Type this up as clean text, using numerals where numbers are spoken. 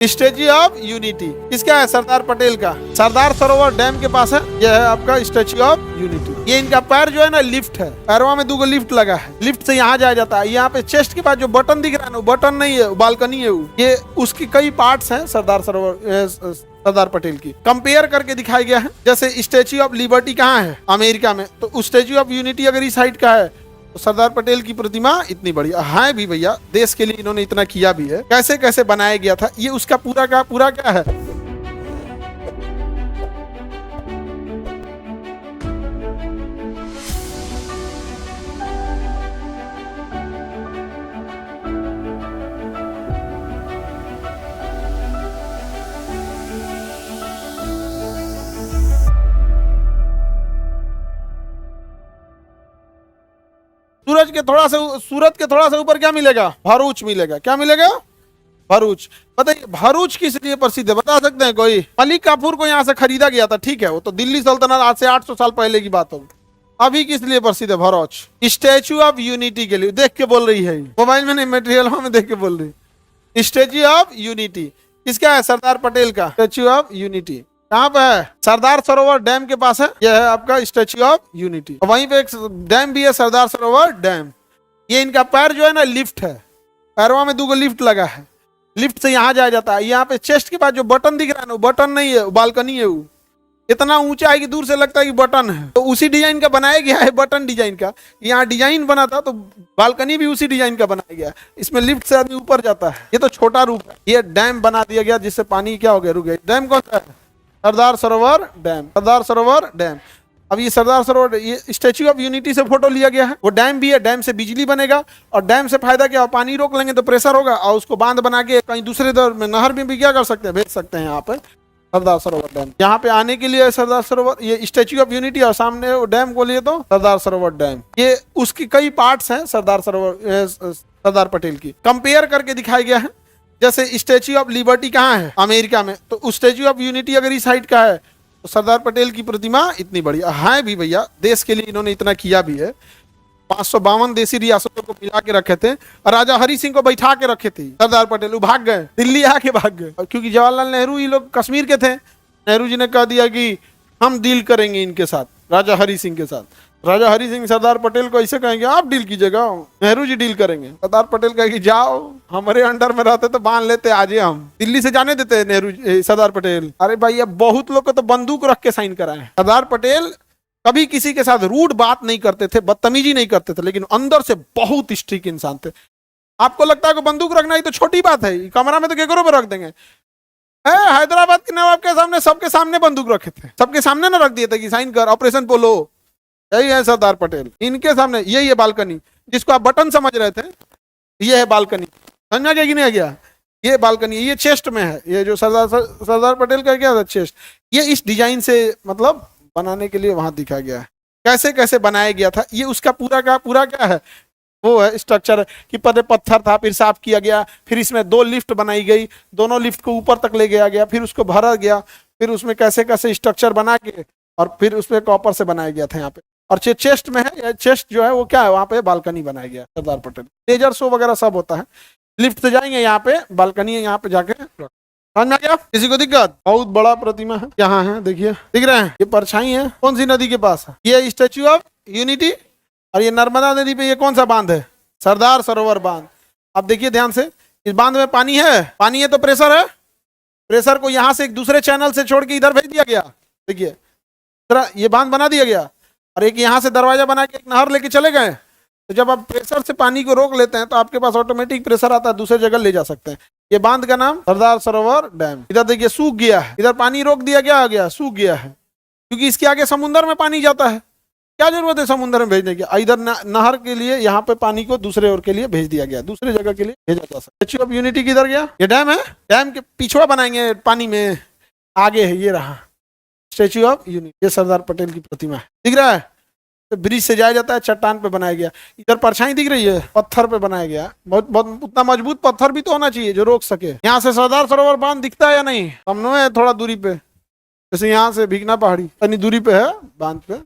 Statue of unity किसका है? सरदार पटेल का। सरदार सरोवर डैम के पास है। यह है आपका स्टैच्यू ऑफ यूनिटी। ये इनका पैर जो है ना लिफ्ट है, पैरवा में 2 लिफ्ट लगा है। लिफ्ट से यहाँ जाया जाता है। यहाँ पे चेस्ट के पास जो बटन दिख रहा है ना, बटन नहीं है, बालकनी है वो। ये उसकी कई पार्ट्स हैं सरदार सरोवर सरदार पटेल की कंपेयर करके दिखाया गया है। जैसे स्टैच्यू ऑफ लिबर्टी कहाँ है? अमेरिका में। तो स्टैच्यू ऑफ यूनिटी अगर इस साइड का है तो सरदार पटेल की प्रतिमा इतनी बढ़िया है भी भैया। देश के लिए इन्होंने इतना किया भी है। कैसे कैसे बनाया गया था, ये उसका पूरा का पूरा क्या है। सूरत के थोड़ा सा ऊपर क्या मिलेगा? भरूच मिलेगा। क्या मिलेगा? भरूच। बताइए भरूच किस लिए प्रसिद्ध है? बता सकते हैं कोई? मलिक काफूर को यहाँ से खरीदा गया था, ठीक है, वो तो दिल्ली सल्तनत आज से 800 साल पहले की बात होगी। अभी किस लिए प्रसिद्ध है भरूच? स्टैच्यू ऑफ यूनिटी के लिए। देख के बोल रही है, मोबाइल में नहीं, मटेरियल में देख के बोल रही। स्टैच्यू ऑफ यूनिटी किसका है? सरदार पटेल का। स्टैच्यू ऑफ यूनिटी कहाँ पे है? सरदार सरोवर डैम के पास है। यह है आपका स्टैच्यू ऑफ यूनिटी। वहीं पे एक डैम भी है, सरदार सरोवर डैम। ये इनका पैर जो है ना लिफ्ट है, पैरवा में 2 लिफ्ट लगा है। लिफ्ट से यहाँ जाया जाता है। यहाँ पे चेस्ट के पास जो बटन दिख रहा है ना, बटन नहीं है, बालकनी है वो। इतना ऊंचा है कि दूर से लगता है कि बटन है। तो उसी डिजाइन का बनाया गया है, बटन डिजाइन का। यहाँ डिजाइन बना था तो बालकनी भी उसी डिजाइन का बनाया गया। इसमें लिफ्ट से आदमी ऊपर जाता है। ये तो छोटा रूप है। ये डैम बना दिया गया जिससे पानी क्या हो गया, रुक गया। डैम कौन सा है? सरदार सरोवर डैम। सरदार सरोवर डैम। अब ये सरदार सरोवर, ये स्टैच्यू ऑफ यूनिटी से फोटो लिया गया है। वो डैम भी है, डैम से बिजली बनेगा। और डैम से फायदा क्या हो? पानी रोक लेंगे तो प्रेशर होगा और उसको बांध बना के कहीं दूसरे दौर में नहर में भी क्या कर सकते हैं, भेज सकते हैं। यहाँ पे सरदार सरोवर डैम। यहाँ पे आने के लिए सरदार सरोवर, ये स्टैच्यू ऑफ यूनिटी और सामने वो डैम को लिए तो सरदार सरोवर डैम। ये उसकी कई पार्ट्स हैं सरदार सरोवर सरदार पटेल की कंपेयर करके दिखाया गया है। जैसे स्टैच्यू ऑफ लिबर्टी कहाँ है? अमेरिका में। तो स्टैच्यू ऑफ यूनिटी अगर इस साइड का है तो सरदार पटेल की प्रतिमा इतनी बढ़िया है भी भैया। देश के लिए इन्होंने इतना किया भी है। 552 देशी रियासतों को मिला के रखे थे और राजा हरि सिंह को बैठा के रखे थे सरदार पटेल। वो भाग गए, दिल्ली आके भाग गए। क्योंकि जवाहरलाल नेहरू ये लोग कश्मीर के थे। नेहरू जी ने कह दिया कि हम डील करेंगे इनके साथ, राजा हरि सिंह के साथ। राजा हरि सिंह सरदार पटेल को ऐसे कहेंगे आप डील कीजिएगा, नेहरू जी डील करेंगे। सरदार पटेल कहेंगे जाओ, हमारे अंडर में रहते तो बांध लेते, आज हम दिल्ली से जाने देते नेहरू सरदार पटेल। अरे भाई अब बहुत लोग को तो बंदूक रख के साइन कराए। सरदार पटेल कभी किसी के साथ रूड बात नहीं करते थे, बदतमीजी नहीं करते थे, लेकिन अंदर से बहुत स्ट्रिक्ट इंसान थे। आपको लगता है कि बंदूक रखना ही तो छोटी बात है, कमरा में तो केकरों पे रख देंगे। हैदराबाद के नवाब के सामने सबके सामने बंदूक रखे थे, सबके सामने ना रख दिए थे कि साइन कर, ऑपरेशन पोलो। यही है सरदार पटेल। इनके सामने यही है बालकनी, जिसको आप बटन समझ रहे थे, ये है बालकनी। समझा गया कि नहीं गया? ये बालकनी, ये चेस्ट में है। ये जो सरदार पटेल का क्या था, चेस्ट, ये इस डिजाइन से मतलब बनाने के लिए वहां दिखा गया है। कैसे कैसे बनाया गया था, ये उसका पूरा का पूरा क्या है, वो है स्ट्रक्चर कि पहले पत्थर था, फिर साफ किया गया, फिर इसमें 2 लिफ्ट बनाई गई, दोनों लिफ्ट को ऊपर तक ले गया, फिर उसको भरा गया, फिर उसमें कैसे कैसे स्ट्रक्चर बना के और फिर उसमें कॉपर से बनाया गया था यहाँ पे। और चेस्ट में है, चेस्ट जो है वो क्या है, वहाँ पे बालकनी बनाया गया सरदार पटेल। लेजर शो वगैरह सब होता है। लिफ्ट से जाएंगे, यहाँ पे बालकनी है, यहाँ पे जाके समझ में आ गया? किसी को दिक्कत? बहुत बड़ा प्रतिमा है यहाँ है, देखिए दिख रहे हैं, ये परछाई है। कौन सी नदी के पास है? ये स्टैच्यू ऑफ यूनिटी। और ये नर्मदा नदी पे ये कौन सा बांध है? सरदार सरोवर बांध। अब देखिए ध्यान से, इस बांध में पानी है, पानी है तो प्रेशर है। प्रेशर को यहाँ से एक दूसरे चैनल से छोड़ के इधर भेज दिया गया। देखिए ये बांध बना दिया गया और एक यहाँ से दरवाजा बना के एक नहर लेके चले गए। तो जब आप प्रेशर से पानी को रोक लेते हैं तो आपके पास ऑटोमेटिक प्रेशर आता है, दूसरे जगह ले जा सकते हैं। ये बांध का नाम सरदार सरोवर डैम। इधर देखिए सूख गया है, इधर पानी रोक दिया गया, आ गया सूख गया है, क्योंकि इसके आगे समुद्र में पानी जाता है। क्या जरूरत है समुद्र में भेजने की? इधर नहर के लिए यहाँ पे पानी को दूसरे ओर के लिए भेज दिया गया, दूसरे जगह के लिए भेजा जा सकता है। स्टैच्यू ऑफ यूनिटी किधर गया? ये डैम है, डैम के पिछड़ा बनाएंगे पानी में, आगे है, ये रहा स्टैच्यू ऑफ यूनिटी। ये सरदार पटेल की प्रतिमा है, दिख रहा है। तो ब्रिज से जाया जाता है, चट्टान पे बनाया गया। इधर परछाई दिख रही है, पत्थर पे बनाया गया। बहुत उतना मजबूत पत्थर भी तो होना चाहिए जो रोक सके। यहाँ से सरदार सरोवर बांध दिखता है या नहीं? सामने है थोड़ा दूरी पे, जैसे यहाँ से भीगना पहाड़ी इतनी दूरी पे है बांध पे।